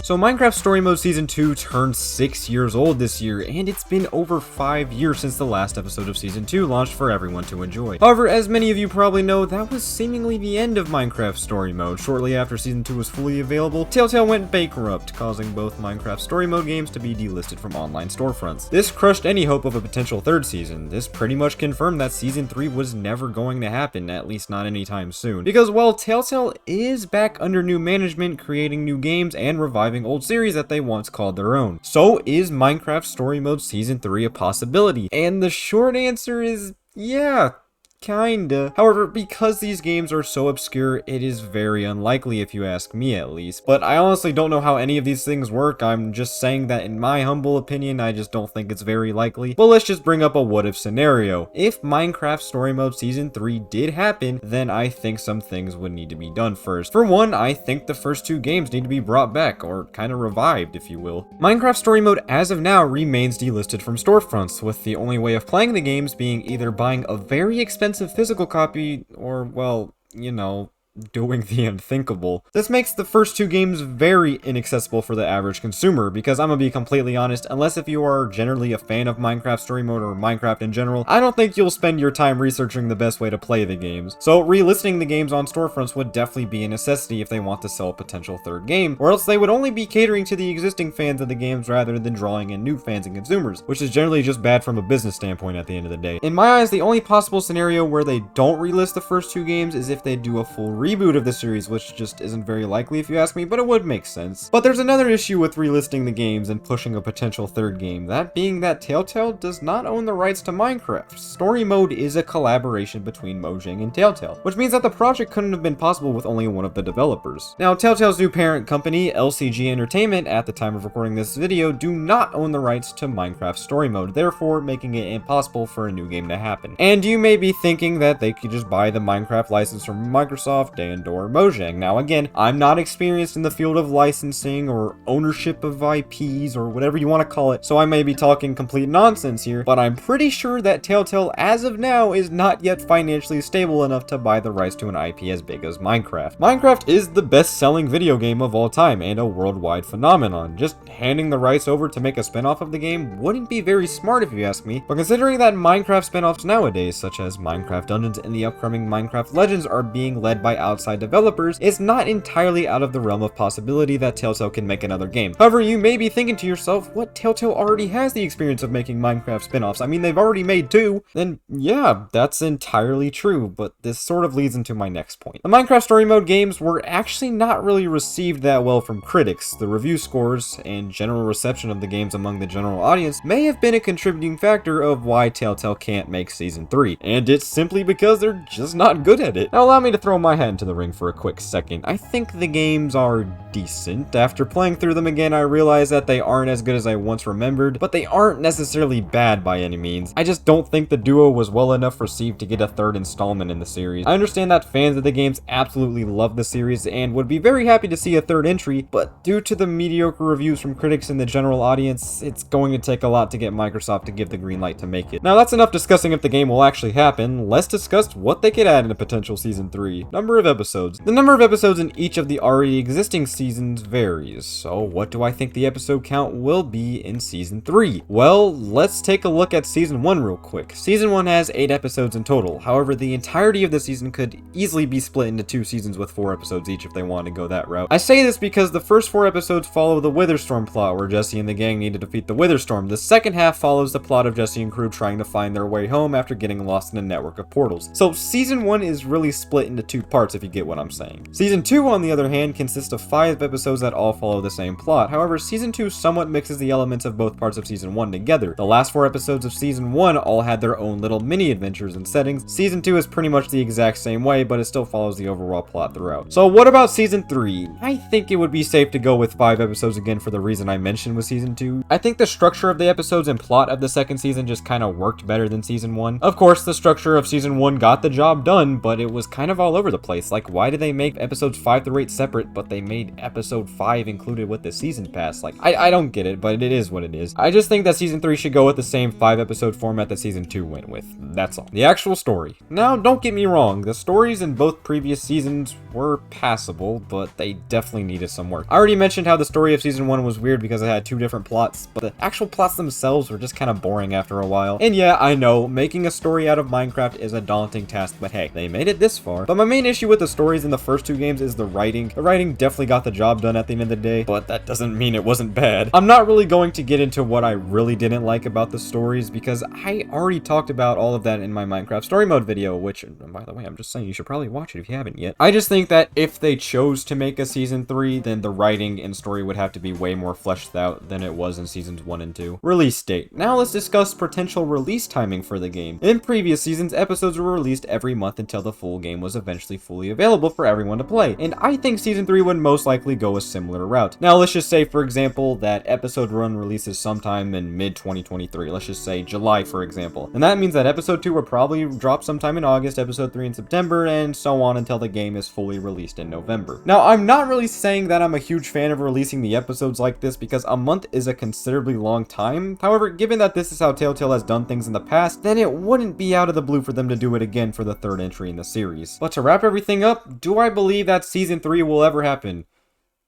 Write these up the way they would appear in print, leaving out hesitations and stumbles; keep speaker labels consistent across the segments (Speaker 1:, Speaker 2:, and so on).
Speaker 1: So Minecraft Story Mode Season 2 turned 6 years old this year, and it's been over 5 years since the last episode of Season 2 launched for everyone to enjoy. However, as many of you probably know, that was seemingly the end of Minecraft Story Mode. Shortly after Season 2 was fully available, Telltale went bankrupt, causing both Minecraft Story Mode games to be delisted from online storefronts. This crushed any hope of a potential third season. This pretty much confirmed that Season 3 was never going to happen, at least not anytime soon. Because while Telltale is back under new management, creating new games and reviving old series that they once called their own, so is Minecraft Story Mode Season 3 a possibility? And the short answer is yeah. Kinda. However, because these games are so obscure, it is very unlikely if you ask me at least. But I honestly don't know how any of these things work. I'm just saying that in my humble opinion, I just don't think it's very likely. But let's just bring up a what if scenario. If Minecraft Story Mode Season 3 did happen, then I think some things would need to be done first. For one, I think the first two games need to be brought back, or kind of revived if you will. Minecraft Story Mode as of now remains delisted from storefronts, with the only way of playing the games being either buying a very expensive physical copy or, well, you know, doing the unthinkable. This makes the first two games very inaccessible for the average consumer, because I'm gonna be completely honest, unless if you are generally a fan of Minecraft Story Mode or Minecraft in general, I don't think you'll spend your time researching the best way to play the games. So relisting the games on storefronts would definitely be a necessity if they want to sell a potential third game, or else they would only be catering to the existing fans of the games rather than drawing in new fans and consumers, which is generally just bad from a business standpoint at the end of the day. In my eyes, the only possible scenario where they don't relist the first two games is if they do a full reboot of the series, which just isn't very likely if you ask me, but it would make sense. But there's another issue with relisting the games and pushing a potential third game, that being that Telltale does not own the rights to Minecraft. Story Mode is a collaboration between Mojang and Telltale, which means that the project couldn't have been possible with only one of the developers. Now, Telltale's new parent company, LCG Entertainment, at the time of recording this video, do not own the rights to Minecraft Story Mode, therefore making it impossible for a new game to happen. And you may be thinking that they could just buy the Minecraft license from Microsoft and/or Mojang. Now again, I'm not experienced in the field of licensing or ownership of IPs or whatever you want to call it, so I may be talking complete nonsense here, but I'm pretty sure that Telltale as of now is not yet financially stable enough to buy the rights to an IP as big as Minecraft. Minecraft is the best-selling video game of all time and a worldwide phenomenon. Just handing the rights over to make a spin-off of the game wouldn't be very smart if you ask me, but considering that Minecraft spin-offs nowadays, such as Minecraft Dungeons and the upcoming Minecraft Legends, are being led by outside developers, it's not entirely out of the realm of possibility that Telltale can make another game. However, you may be thinking to yourself, what, Telltale already has the experience of making Minecraft spin-offs? I mean, they've already made two. Then yeah, that's entirely true, but this sort of leads into my next point. The Minecraft Story Mode games were actually not really received that well from critics. The review scores and general reception of the games among the general audience may have been a contributing factor of why Telltale can't make Season 3, and it's simply because they're just not good at it. Now allow me to throw my hat into the ring for a quick second. I think the games are decent. After playing through them again, I realize that they aren't as good as I once remembered, but they aren't necessarily bad by any means. I just don't think the duo was well enough received to get a third installment in the series. I understand that fans of the games absolutely love the series and would be very happy to see a third entry, but due to the mediocre reviews from critics and the general audience, it's going to take a lot to get Microsoft to give the green light to make it. Now that's enough discussing if the game will actually happen. Let's discuss what they could add in a potential Season 3. Number of episodes. The number of episodes in each of the already existing seasons varies, so what do I think the episode count will be in Season 3? Well, let's take a look at Season 1 real quick. Season 1 has 8 episodes in total, however the entirety of the season could easily be split into 2 seasons with 4 episodes each if they wanted to go that route. I say this because the first 4 episodes follow the Witherstorm plot, where Jesse and the gang need to defeat the Witherstorm. The second half follows the plot of Jesse and crew trying to find their way home after getting lost in a network of portals. So Season 1 is really split into 2 parts if you get what I'm saying. Season 2, on the other hand, consists of 5 episodes that all follow the same plot. However, Season 2 somewhat mixes the elements of both parts of Season 1 together. The last 4 episodes of Season 1 all had their own little mini-adventures and settings. Season 2 is pretty much the exact same way, but it still follows the overall plot throughout. So what about Season 3? I think it would be safe to go with 5 episodes again for the reason I mentioned with Season 2. I think the structure of the episodes and plot of the second season just kind of worked better than Season 1. Of course, the structure of Season 1 got the job done, but it was kind of all over the place. place? Like, why did they make episodes 5 through 8 separate, but they made episode 5 included with the season pass? Like, I don't get it, but it is what it is. I just think that season 3 should go with the same 5-episode format that season 2 went with. That's all. The actual story. Now, don't get me wrong, the stories in both previous seasons were passable, but they definitely needed some work. I already mentioned how the story of season 1 was weird because it had 2 different plots, but the actual plots themselves were just kind of boring after a while. And yeah, I know, making a story out of Minecraft is a daunting task, but hey, they made it this far. But my main issue with the stories in the first 2 games is the writing. The writing definitely got the job done at the end of the day, but that doesn't mean it wasn't bad. I'm not really going to get into what I really didn't like about the stories because I already talked about all of that in my Minecraft story mode video, which, by the way, I'm just saying you should probably watch it if you haven't yet. I just think that if they chose to make a season 3, then the writing and story would have to be way more fleshed out than it was in seasons 1 and 2. Release date. Now let's discuss potential release timing for the game. In previous seasons, episodes were released every month until the full game was eventually fully available for everyone to play, and I think season 3 would most likely go a similar route. Now let's just say, for example, that episode 1 releases sometime in mid-2023. Let's just say July, for example. And that means that episode 2 will probably drop sometime in August, episode 3 in September, and so on until the game is fully released in November. Now, I'm not really saying that I'm a huge fan of releasing the episodes like this because a month is a considerably long time. However, given that this is how Telltale has done things in the past, then it wouldn't be out of the blue for them to do it again for the 3rd entry in the series. But to wrap everything up, do I believe that season 3 will ever happen?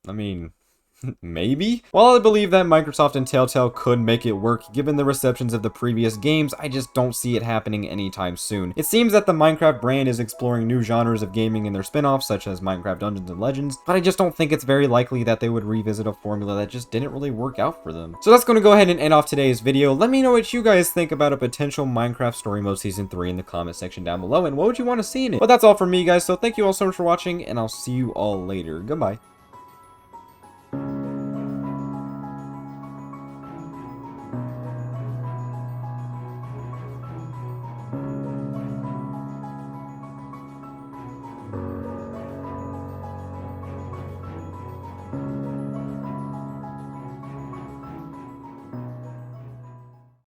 Speaker 1: I mean, maybe? While I believe that Microsoft and Telltale could make it work given the receptions of the previous games, I just don't see it happening anytime soon. It seems that the Minecraft brand is exploring new genres of gaming in their spin-offs, such as Minecraft Dungeons & Legends, but I just don't think it's very likely that they would revisit a formula that just didn't really work out for them. So that's going to go ahead and end off today's video. Let me know what you guys think about a potential Minecraft Story Mode Season 3 in the comment section down below, and what would you want to see in it? But that's all from me, guys, so thank you all so much for watching, and I'll see you all later. Goodbye.